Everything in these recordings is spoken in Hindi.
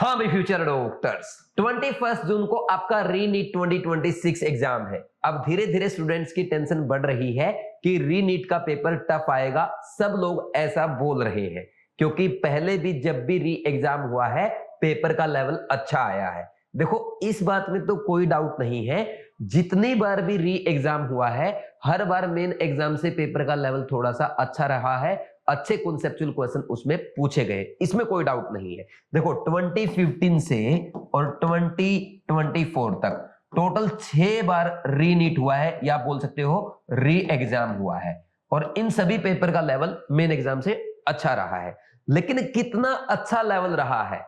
हाँ भाई फ्यूचर डॉक्टर्स, 21 जून को आपका रीनीट 2026 एग्जाम है। अब धीरे धीरे स्टूडेंट्स की टेंशन बढ़ रही है कि रीनीट का पेपर टफ आएगा। सब लोग ऐसा बोल रहे हैं क्योंकि पहले भी जब भी री एग्जाम हुआ है पेपर का लेवल अच्छा आया है। देखो इस बात में तो कोई डाउट नहीं है, जितनी बार भी री एग्जाम हुआ है हर बार मेन एग्जाम से पेपर का लेवल थोड़ा सा अच्छा रहा है, अच्छे कॉन्सेप्चुअल क्वेश्चन उसमें पूछे गए, इसमें कोई डाउट नहीं है। देखो 2015 से और 2024 तक टोटल 6 बार रीनीट हुआ है या बोल सकते हो री एग्जाम हुआ है और इन सभी पेपर का लेवल मेन एग्जाम से अच्छा रहा है। लेकिन कितना अच्छा लेवल रहा है,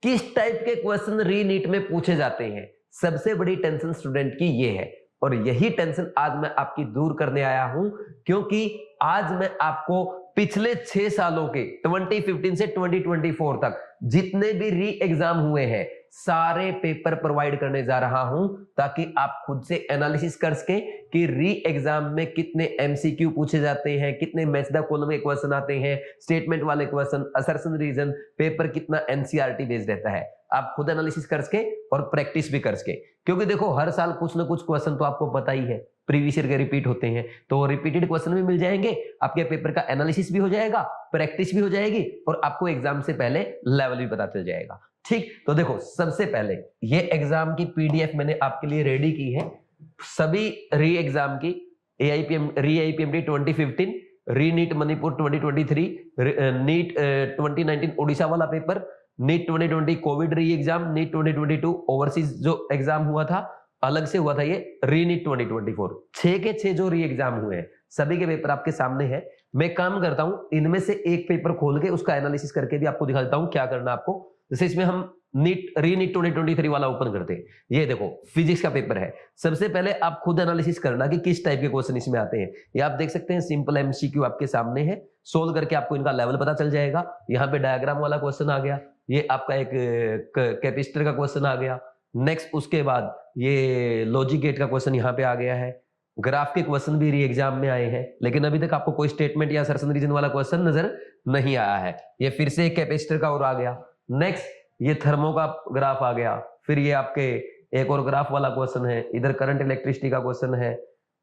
किस टाइप के क्वेश्चन रीनीट में पूछे जाते हैं, सबसे बड़ी टेंशन स्टूडेंट की ये है और यही टेंशन आज मैं आपकी दूर करने आया हूं क्योंकि आज मैं आपको पिछले 6 सालों के 2015 से 2024 तक जितने भी री एग्जाम हुए हैं सारे पेपर प्रोवाइड करने जा रहा हूं ताकि आप खुद से एनालिसिस कर सके कि री एग्जाम में कितने एमसीक्यू पूछे जाते हैं, कितने मैच द कॉलम के क्वेश्चन आते हैं, स्टेटमेंट वाले क्वेश्चन, असर्शन रीजन, पेपर कितना एनसीईआरटी बेस्ड रहता है। आप खुद एनालिसिस कर सके और प्रैक्टिस भी कर सके क्योंकि देखो हर साल कुछ ना कुछ क्वेश्चन तो आपको पता ही है प्रीवियस ईयर के रिपीट होते हैं, तो रिपीटेड क्वेश्चन भी मिल जाएंगे, आपके पेपर का एनालिसिस भी हो जाएगा, प्रैक्टिस भी हो जाएगी और आपको एग्जाम से पहले लेवल भी पता चल जाएगा। ठीक, तो देखो सबसे पहले ये एग्जाम की पीडीएफ मैंने आपके लिए रेडी की है, सभी री एग्जाम की, री आईपीएमटी 2015, री नीट मणिपुर 2023, नीट 2019 ओडिशा वाला paper, NEET 2020 Covid re exam, NEET 2022 overseas जो एग्जाम हुआ था अलग से हुआ था, ये री नीट 2024, 6 के 6 जो री एग्जाम हुए हैं सभी के पेपर आपके सामने है। मैं काम करता हूं इनमें से एक पेपर खोल के उसका एनालिसिस करके भी आपको दिखा देता हूं क्या करना आपको। जैसे इसमें हम री नीट 2023 वाला ओपन करते हैं, ये देखो फिजिक्स का पेपर है। सबसे पहले आप खुद एनालिसिस करना कि किस टाइप के क्वेश्चन इसमें आते हैं। ये आप देख सकते हैं सिंपल एमसीक्यू आपके सामने है, सोल्व करके आपको इनका लेवल पता चल जाएगा। यहाँ पे डायग्राम वाला क्वेश्चन आ गया, ये आपका एक कैपेसिटर का क्वेश्चन आ गया। नेक्स्ट उसके बाद ये लॉजिक गेट का क्वेश्चन यहाँ पे आ गया है। ग्राफ के क्वेश्चन भी री एग्जाम में आए हैं लेकिन अभी तक आपको कोई स्टेटमेंट या असर्शन रीजन वाला क्वेश्चन नजर नहीं आया है। ये फिर से एक कैपेसिटर का और आ गया। नेक्स्ट ये थर्मो का ग्राफ आ गया, फिर ये आपके एक और ग्राफ वाला क्वेश्चन है, इधर करंट इलेक्ट्रिसिटी का क्वेश्चन है।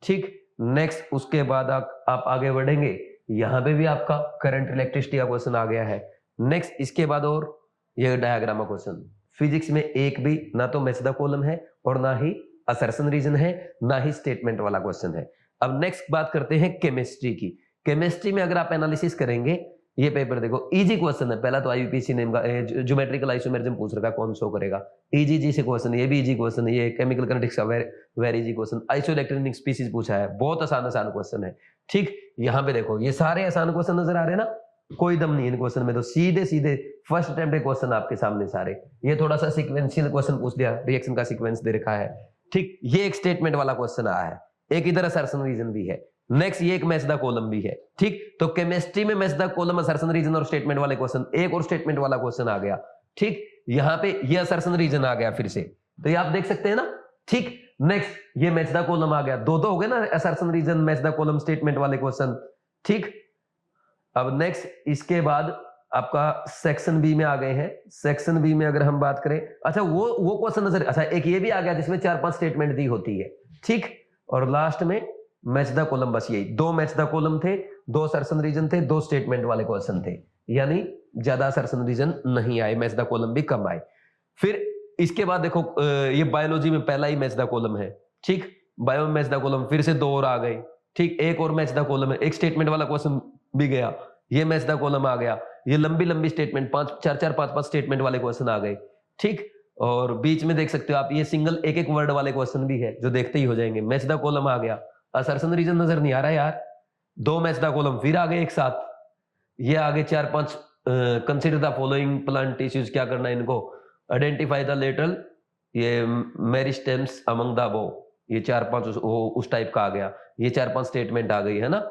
ठीक, नेक्स्ट उसके बाद आप आगे बढ़ेंगे, यहाँ पे भी आपका करंट इलेक्ट्रिसिटी का क्वेश्चन आ गया है। नेक्स्ट इसके बाद और ये डायग्राम का क्वेश्चन। फिजिक्स में एक भी ना तो मैच द कॉलम है और ना ही असर्शन रीजन है, ना ही स्टेटमेंट वाला क्वेश्चन है। अब नेक्स्ट बात करते हैं केमिस्ट्री की। केमिस्ट्री में अगर आप एनालिसिस करेंगे, ये पेपर देखो इजी क्वेश्चन है। पहला तो आईयूपीएसी नेम का ज्योमेट्रिकल आइसोमेरिज्म पूछ रखा, कौन शो करेगा, इजी जी से क्वेश्चन, ये भी इजी क्वेश्चन है। ये केमिकल काइनेटिक्स का very easy question, isoelectronic species पूछा है, बहुत आसान क्वेश्चन है। ठीक, यहाँ पे देखो ये सारे आसान क्वेश्चन नजर आ रहे हैं ना, कोई दम नहीं इन क्वेश्चन में, तो सीधे सीधे फर्स्ट अटेम्प्ट के क्वेश्चन आपके सामने सारे। ये थोड़ा सा सीक्वेंशियल क्वेश्चन पूछ दिया, रिएक्शन का सीक्वेंस दे रखा है। ठीक, ये एक स्टेटमेंट वाला क्वेश्चन आया है, एक इधर असर्शन रीजन भी है। नेक्स्ट ये एक मैच द कॉलम भी है। ठीक, तो केमिस्ट्री में match the column, assertion reason और स्टेटमेंट वाले क्वेश्चन, एक और स्टेटमेंट वाला क्वेश्चन आ गया। ठीक, यहाँ पे ये असर्शन रीजन आ गया फिर से, तो ये आप देख सकते हैं ना। ठीक, नेक्स्ट ये मैच द कॉलम आ गया, दो हो गए ना, assertion reason, match the column, statement वाले क्वेश्चन। ठीक, अब नेक्स्ट इसके बाद आपका सेक्शन बी में आ गए हैं। सेक्शन बी में अगर हम बात करें, अच्छा वो क्वेश्चन नजर, अच्छा एक ये भी आ गया जिसमें 4-5 स्टेटमेंट दी होती है। ठीक, और लास्ट में मैच द कॉलम, बस यही 2 मैच द कॉलम थे, 2 असर्शन रीजन थे, 2 स्टेटमेंट वाले क्वेश्चन थे, यानी ज्यादा असर्शन रीजन नहीं आए, मैच द कॉलम भी कम आए। फिर इसके बाद देखो ये बायोलॉजी में पहला ही मैच द कॉलम है। ठीक, बायो में मैच द कॉलम, फिर से 2 और आ गए। ठीक, एक और मैच द कॉलम है, एक स्टेटमेंट वाला क्वेश्चन भी गया, ये मैच द कॉलम आ गया। ये लंबी स्टेटमेंट, 5-5 स्टेटमेंट वाले क्वेश्चन आ गए। ठीक, और बीच में देख सकते हो आप ये सिंगल एक वर्ड वाले क्वेश्चन भी है जो देखते ही हो जाएंगे। मैच द कॉलम आ गया, असर्शन रीजन नजर नहीं आ रहा यार, 2 मैच द कॉलम फिर आ गए एक साथ। ये आगे 4-5 consider the following plant tissues, क्या करना है इनको, आइडेंटिफाई द लेटरल, ये मेरिस्टेम्स अमंग द बो, ये 4-5 उस टाइप का आ गया। ये 4-5 स्टेटमेंट आ गई है ना।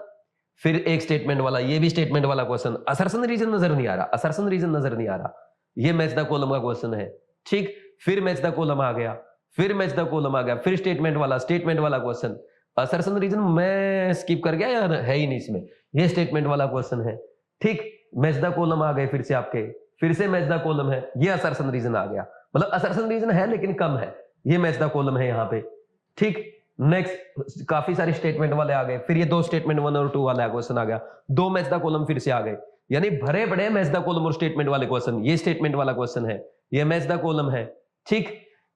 फिर एक स्टेटमेंट वाला, ये भी स्टेटमेंट वाला क्वेश्चन, असर्शन रीजन नजर नहीं आ रहा, असर्शन रीजन नजर नहीं आ रहा, ये मैच द कॉलम का क्वेश्चन है। ठीक, फिर मैच द कॉलम आ गया, फिर मैच द कॉलम आ गया, फिर स्टेटमेंट वाला क्वेश्चन। असर्शन रीजन मैं स्किप कर गया या है ही नहीं इसमें, ये स्टेटमेंट वाला क्वेश्चन है। ठीक, मैच द कॉलम आ गए फिर से आपके, फिर से मैच द कॉलम है, ये असर्शन रीजन आ गया, मतलब असर्शन रीजन है लेकिन कम है, ये मैच द कॉलम है यहाँ पे। ठीक, नेक्स्ट काफी सारी स्टेटमेंट वाले आ गए, फिर ये दो स्टेटमेंट 1 और 2 वाला क्वेश्चन आ गया, दो मैच द कॉलम फिर से आ गए, यानी भरे बड़े मैच द कॉलम और स्टेटमेंट वाले क्वेश्चन, ये स्टेटमेंट वाला क्वेश्चन है, ये मैच द कॉलम है। ठीक,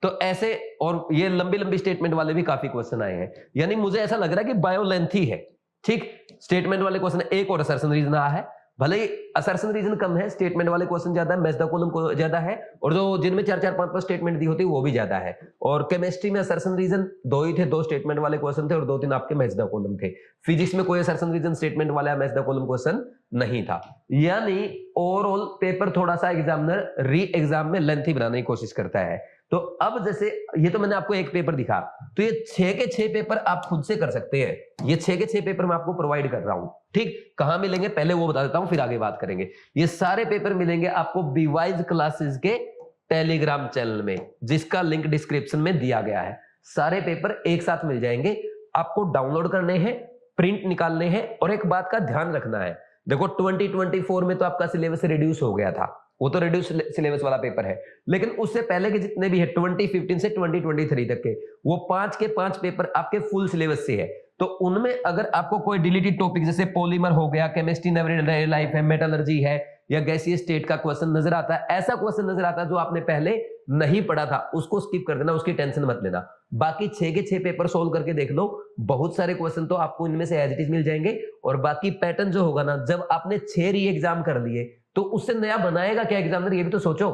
तो ऐसे और ये लंबी लंबी स्टेटमेंट वाले भी काफी क्वेश्चन आए हैं, यानी मुझे ऐसा लग रहा है कि बायो लेंथी है। ठीक, स्टेटमेंट वाले क्वेश्चन एक और असर्शन रीजन आया है, भले ही असर्शन रीजन कम है, स्टेटमेंट वाले क्वेश्चन ज्यादा है, मैच द कॉलम को ज्यादा है, और जो जिनमें 4-4 5-5 स्टेटमेंट दी होती है वो भी ज्यादा है। और केमिस्ट्री में असर्शन रीजन दो ही थे, दो स्टेटमेंट वाले क्वेश्चन थे और 2-3 आपके मैच द कॉलम थे। फिजिक्स में कोई असर्शन रीजन स्टेटमेंट वाला मैच द कॉलम क्वेश्चन नहीं था, यानी ओवरऑल पेपर थोड़ा सा एग्जामिनर री एग्जाम में लेंथी बनाने की कोशिश करता है। तो अब जैसे ये तो मैंने आपको एक पेपर दिखा, तो ये 6 के 6 पेपर आप खुद से कर सकते हैं, ये 6 के 6 पेपर मैं आपको प्रोवाइड कर रहा हूं। ठीक, कहां मिलेंगे पहले वो बता देता हूं, फिर आगे बात करेंगे। ये सारे पेपर मिलेंगे आपको बीवाइज क्लासेस के टेलीग्राम चैनल में, जिसका लिंक डिस्क्रिप्शन में दिया गया है। सारे पेपर एक साथ मिल जाएंगे, आपको डाउनलोड करने हैं, प्रिंट निकालने हैं, और एक बात का ध्यान रखना है, देखो 2024 में तो आपका सिलेबस रिड्यूस हो गया था, वो तो रिड्यूस सिलेबस वाला पेपर है, लेकिन उससे पहले के जितने भी है 2015 से 2023 तक के, वो 5 के 5 पेपर आपके फुल सिलेबस से है। तो उनमें अगर आपको कोई डिलीटेड टॉपिक जैसे पॉलीमर हो गया, केमिस्ट्री एवरीडे लाइफ है, मेटलर्जी है, या गैसीय स्टेट का क्वेश्चन नजर आता है, ऐसा क्वेश्चन नजर आता है जो आपने पहले नहीं पढ़ा था, उसको स्किप कर देना, उसकी टेंशन मत लेना। बाकी 6 के 6 पेपर सोल्व करके देख लो, बहुत सारे क्वेश्चन तो आपको इनमें से एज इट इज मिल जाएंगे। और बाकी पैटर्न जो होगा ना, जब आपने 6 री एग्जाम कर लिए तो उससे नया बनाएगा क्या एग्जामिनर, ये भी तो सोचो।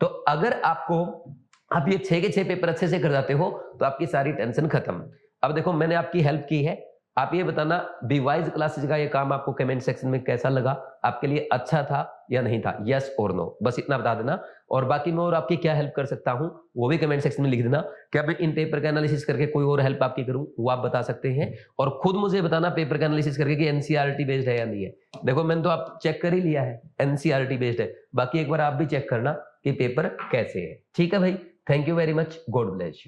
तो अगर आप ये 6 के 6 पेपर अच्छे से कर जाते हो तो आपकी सारी टेंशन खत्म। अब देखो मैंने आपकी हेल्प की है, आप ये बताना बीवाइज क्लासेस का ये काम आपको कमेंट सेक्शन में कैसा लगा, आपके लिए अच्छा था या नहीं था, यस और नो, बस इतना बता देना। और बाकी मैं और आपकी क्या हेल्प कर सकता हूं वो भी कमेंट सेक्शन में लिख देना, क्या मैं इन पेपर का एनालिसिस करके कोई और हेल्प आपकी करूं, वो आप बता सकते हैं। और खुद मुझे बताना पेपर का एनालिसिस करके कि एनसीईआरटी बेस्ड है या नहीं है। देखो मैंने तो आप चेक कर ही लिया है, एनसीईआरटी बेस्ड है, बाकी एक बार आप भी चेक करना कि पेपर कैसे है। ठीक है भाई, thank you very much, God bless you.